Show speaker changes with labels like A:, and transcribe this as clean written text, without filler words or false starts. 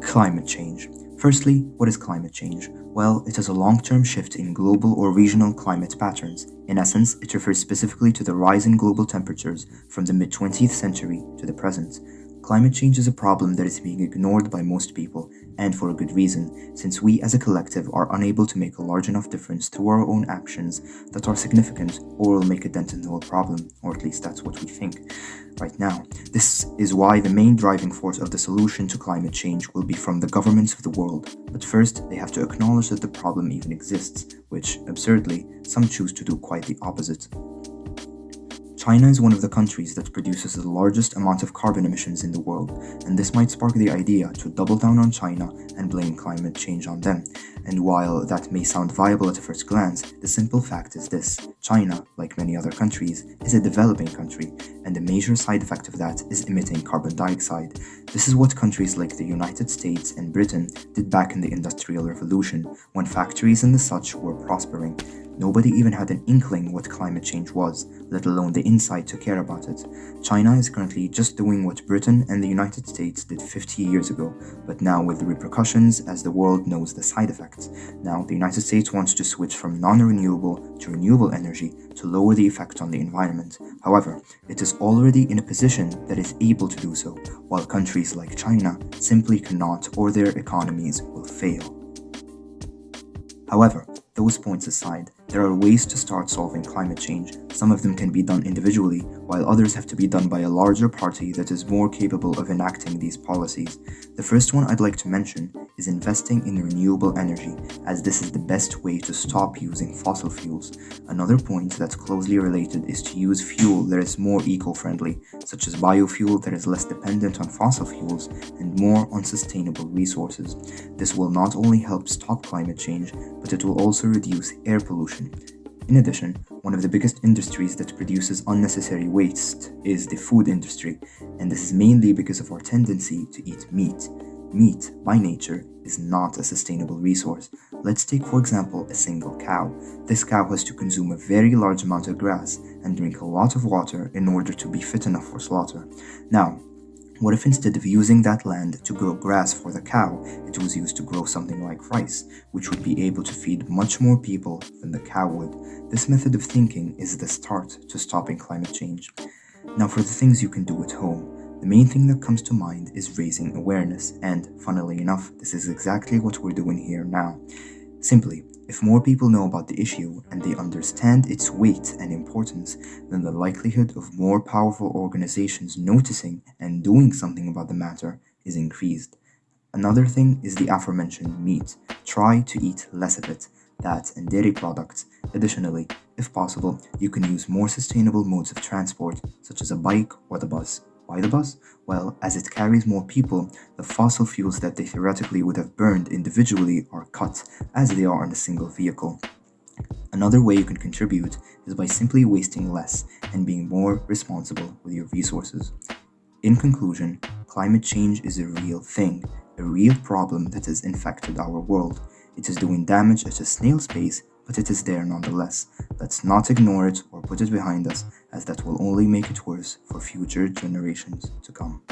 A: Climate change. Firstly, what is climate change? Well, it is a long-term shift in global or regional climate patterns. In essence, it refers specifically to the rise in global temperatures from the mid-20th century to the present. Climate change is a problem that is being ignored by most people, and for a good reason, since we as a collective are unable to make a large enough difference through our own actions that are significant or will make a dent in the whole problem, or at least that's what we think right now. This is why the main driving force of the solution to climate change will be from the governments of the world. But first, they have to acknowledge that the problem even exists, which, absurdly, some choose to do quite the opposite. China is one of the countries that produces the largest amount of carbon emissions in the world, and this might spark the idea to double down on China and blame climate change on them. And while that may sound viable at a first glance, the simple fact is this: China, like many other countries, is a developing country, and a major side effect of that is emitting carbon dioxide. This is what countries like the United States and Britain did back in the Industrial Revolution, when factories and the such were prospering. Nobody even had an inkling what climate change was, let alone the insight to care about it. China is currently just doing what Britain and the United States did 50 years ago, but now with the repercussions as the world knows the side effects. Now, the United States wants to switch from non-renewable to renewable energy to lower the effect on the environment. However, it is already in a position that is able to do so, while countries like China simply cannot, or their economies will fail. However, those points aside, there are ways to start solving climate change. Some of them can be done individually, while others have to be done by a larger party that is more capable of enacting these policies. The first one I'd like to mention is investing in renewable energy, as this is the best way to stop using fossil fuels. Another point that's closely related is to use fuel that is more eco-friendly, such as biofuel that is less dependent on fossil fuels and more on sustainable resources. This will not only help stop climate change, but it will also reduce air pollution. In addition, one of the biggest industries that produces unnecessary waste is the food industry, and this is mainly because of our tendency to eat meat. Meat, by nature, is not a sustainable resource. Let's take, for example, a single cow. This cow has to consume a very large amount of grass and drink a lot of water in order to be fit enough for slaughter. Now, what if instead of using that land to grow grass for the cow, it was used to grow something like rice, which would be able to feed much more people than the cow would? This method of thinking is the start to stopping climate change. Now, for the things you can do at home, the main thing that comes to mind is raising awareness, and funnily enough, this is exactly what we're doing here now. Simply, if more people know about the issue and they understand its weight and importance, then the likelihood of more powerful organizations noticing and doing something about the matter is increased. Another thing is the aforementioned meat. Try to eat less of it, that and dairy products. Additionally, if possible, you can use more sustainable modes of transport, such as a bike or the bus. Why the bus? Well, as it carries more people, the fossil fuels that they theoretically would have burned individually are cut, as they are on a single vehicle. Another way you can contribute is by simply wasting less and being more responsible with your resources. In conclusion, climate change is a real thing, a real problem that has infected our world. It is doing damage at a snail's pace, but it is there nonetheless. Let's not ignore it or put it behind us, as that will only make it worse for future generations to come.